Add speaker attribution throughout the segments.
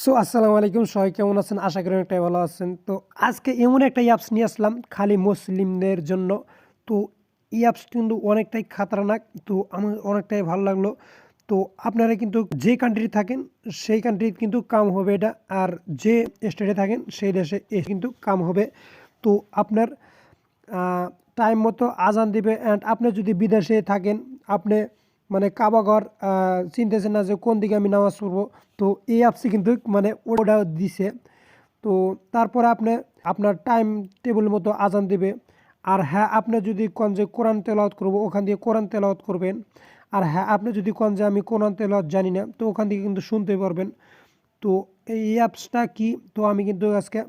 Speaker 1: আসসালামু আলাইকুম, সবাই কেমন আছেন? আশা করি অনেকটাই ভালো আছেন। তো আজকে এমন একটা অ্যাপস নিয়ে আসলাম খালি মুসলিমদের জন্য। তো এই অ্যাপস কিন্তু অনেকটাই খাতরনাক। তো আমার অনেকটাই ভালো লাগলো। তো আপনারা কিন্তু যে কান্ট্রি থাকেন সেই কান্ট্রি কিন্তু কাম হবে এটা। আর যে স্টেটে থাকেন সেই দেশে কিন্তু কাম হবে। তো আপনার টাইম মতো আজান দিবে। অ্যান্ড আপনি যদি বিদেশে থাকেন, আপনি মানে কাবাঘর চিনতেছেন না যে কোন দিকে আমি নামাজ পড়বো। তো এই অ্যাপসে কিন্তু মানে ওটা দিছে। তো তারপরে আপনার টাইম টেবিল মতো আজান দিবে। আর হ্যাঁ, আপনি যদি কোন যে কোরআন তেলাওয়াত করবো, ওখান দিয়ে কোরআন তেলাওয়াত করবেন। আর হ্যাঁ, আপনি যদি কোন যে আমি কোরআন তেলাওয়াত জানি না, তো ওখান থেকে কিন্তু শুনতে পারবেন। তো এই অ্যাপসটা কি, তো আমি কিন্তু আজকে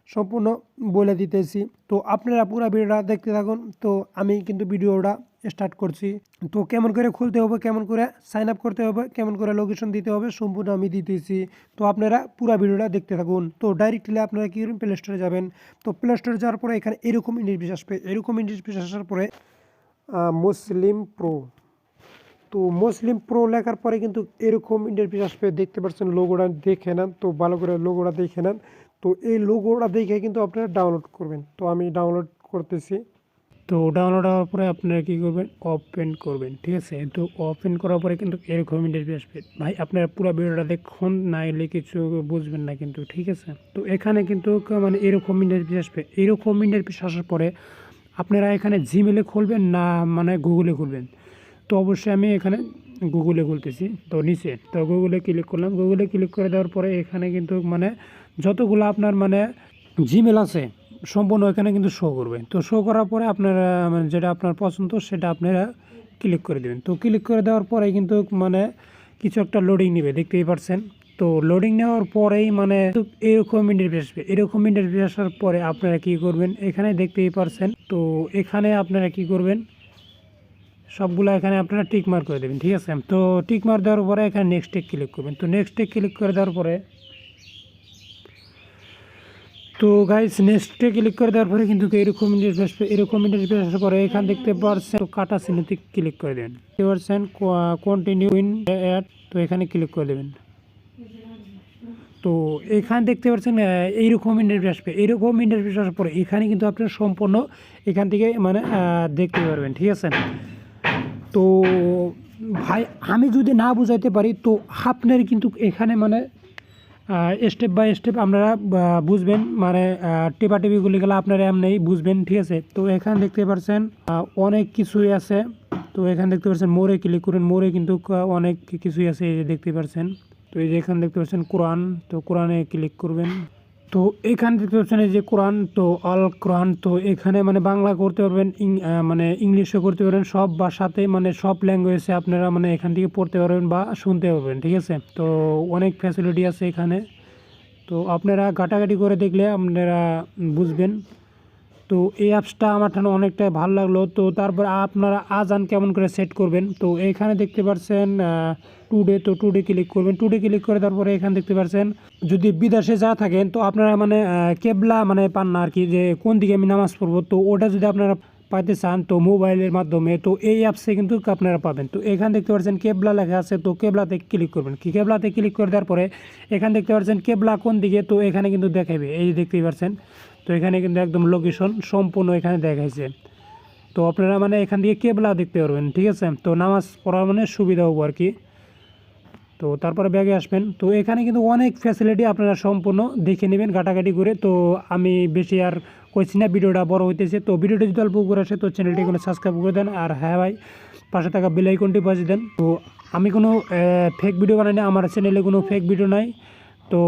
Speaker 1: সম্পূর্ণ বলে দিতেছি। তো আপনারা পুরো ভিডিওটা দেখতে থাকুন। তো আমি কিন্তু ভিডিওটা স্টার্ট করছি। তো কেমন করে খুলতে হবে, কেমন করে সাইন আপ করতে হবে, কেমন করে লোকেশন দিতে হবে, সম্পূর্ণ আমি দিতেছি। তো আপনারা পুরো ভিডিওটা দেখতে থাকুন। তো ডাইরেক্টলি আপনারা কি করবেন, প্লে স্টোরে যাবেন। তো প্লে স্টোরে যাওয়ার পরে এখানে এরকম ইন্টারফেস আসবে। এরকম ইন্টারফেস আসার পরে মুসলিম প্রো, তো মুসলিম প্রো লেখার পরে কিন্তু এরকম ইন্টারফেস আসবে। দেখতে পাচ্ছেন, লোগোটা দেখে নেন। তো ভালো করে লোগোটা দেখে নেন। তো এই লোগোটা দেখে কিন্তু আপনারা ডাউনলোড করবেন। তো আমি ডাউনলোড করতেছি। তো ডাউনলোড হওয়ার পরে আপনারা কী করবেন, ওপেন করবেন। ঠিক আছে, তো ওপেন করার পরে কিন্তু এরকম ইন্টারফেস আসবে। ভাই আপনারা পুরো ভিডিওটা দেখুন, না এলে কিছু বুঝবেন না কিন্তু। ঠিক আছে, তো এখানে কিন্তু মানে এরকম ইন্টারফেস আসবে। এরকম ইন্টারফেস আসার পরে আপনারা এখানে জিমেলে খুলবেন না মানে গুগলে খুলবেন। তো অবশ্যই আমি এখানে গুগলে খুলতেছি। তো নিচে তো গুগলে ক্লিক করলাম। গুগলে ক্লিক করে দেওয়ার পরে এখানে কিন্তু মানে যতগুলো আপনার মানে জিমেল আছে সম্পূর্ণ এখানে কিন্তু শো করবে। তো শো করার পরে আপনারা মানে যেটা আপনার পছন্দ সেটা আপনারা ক্লিক করে দেবেন। তো ক্লিক করে দেওয়ার পরে কিন্তু মানে কিছু একটা লোডিং নেবে, দেখতেই পাচ্ছেন। তো লোডিং নেওয়ার পরেই মানে এরকম ইন্টারফেস আসবে। এরকম ইন্টারফেস আসার পরে আপনারা কী করবেন, এখানে দেখতেই পাচ্ছেন। তো এখানে আপনারা কী করবেন, সবগুলো এখানে আপনারা টিক মার্ক করে দেবেন। ঠিক আছে, তো টিক মার্ক দেওয়ার পরে এখানে নেক্সটে ক্লিক করবেন। তো নেক্সটে ক্লিক করে দেওয়ার পরে তো গাইস নেক্সটে ক্লিক করে দেওয়ার পরে কিন্তু এরকম ইন্টারফেস আসবে। এরকম ইন্টারফেস আসার পরে এখানে দেখতে পাচ্ছেন তো কাটা চিহ্নতে ক্লিক করে দেবেন। দেখতে পাচ্ছেন কন্টিনিউ ইন অ্যাড, তো এখানে ক্লিক করে দেবেন। তো এখানে দেখতে পাচ্ছেন এইরকম ইন্টারফেস আসবে। এইরকম ইন্টারফেস আসার পরে এখানে কিন্তু আপনারা সম্পূর্ণ এখান থেকে মানে দেখতে পারবেন। ঠিক আছে, তো ভাই আমি যদি না বুঝাইতে পারি তো আপনার কিন্তু এখানে মানে স্টেপ বাই স্টেপ আপনারা বুঝবেন, মানে টেপাটেপিগুলি গেলে আপনারা এমনি বুঝবেন। ঠিক আছে, তো এখানে দেখতে পাচ্ছেন অনেক কিছুই আছে। তো এখানে দেখতে পাচ্ছেন মোড়ে ক্লিক করুন। মোড়ে কিন্তু অনেক কিছুই আছে, এই যে দেখতে পাচ্ছেন। তো এই যে এখানে দেখতে পাচ্ছেন কোরআন, তো কোরআনে ক্লিক করবেন। তো এখানে দেখতে পাচ্ছেন এই যে কোরআন, তো আল কোরআন। তো এখানে মানে বাংলা করতে পারবেন, মানে ইংলিশও করতে পারবেন, সব ভাষাতে মানে সব ল্যাঙ্গুয়েজে আপনারা মানে এখান থেকে পড়তে পারবেন বা শুনতে পারবেন। ঠিক আছে, তো অনেক ফ্যাসিলিটি আছে এখানে। তো আপনারা ঘাটাঘাটি করে দেখলে আপনারা বুঝবেন। তো এই অ্যাপসটা আমার ঠান্ডা অনেকটাই ভালো লাগলো। তো তারপর আপনারা আজান কেমন করে সেট করবেন, তো এখানে দেখতে পাচ্ছেন টুডে, তো টুডে ক্লিক করবেন। টুডে ক্লিক করে তারপরে এখানে দেখতে পাচ্ছেন যদি বিদেশে যা থাকেন তো আপনারা মানে কেবলা মানে পান না আর কি, যে কোন দিকে আমি নামাজ পড়বো, তো ওটা যদি আপনারা পাইতে চান তো মোবাইলের মাধ্যমে তো এই অ্যাপসে কিন্তু আপনারা পাবেন। তো এখানে দেখতে পাচ্ছেন কেবলা লেখা আছে, তো কেবলাতে ক্লিক করবেন। কি কেবলাতে ক্লিক করে দেওয়ার পরে এখানে দেখতে পাচ্ছেন কেবলা কোন দিকে, তো এখানে কিন্তু দেখাবে, এই দেখতেই পাচ্ছেন। তো এখানে কিন্তু একদম লোকেশন সম্পূর্ণ এখানে দেখাইছে। তো আপনারা মানে এখান থেকে কেবলা দেখতে পারবেন। ঠিক আছে, তো নামাজ পড়ার মানে সুবিধা হবো আর কি। তো তারপরে ব্যাগে আসবেন। তো এখানে কিন্তু অনেক ফ্যাসিলিটি আপনারা সম্পূর্ণ দেখে নেবেন ঘাটাঘাটি করে। তো আমি বেশি আর কইছি না, ভিডিওটা বড় হইতেছে। তো ভিডিওটি যদি অল্প করে আসে তো চ্যানেলটি কোনো সাবস্ক্রাইব করে দেন। আর হ্যাঁ ভাই, পাশে থাকা বেল আইকনটি বাজিয়ে দেন। তো আমি কোনো ফেক ভিডিও বানাই না, আমার চ্যানেলে কোনো ফেক ভিডিও নাই। তো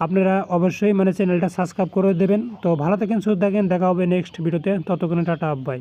Speaker 1: আপনারা অবশ্যই মানে চ্যানেলটা সাবস্ক্রাইব করে দেবেন। তো ভালো থাকেন, সুস্থ থাকেন, দেখা হবে নেক্সট ভিডিওতে। ততক্ষণে টাটা, বাই।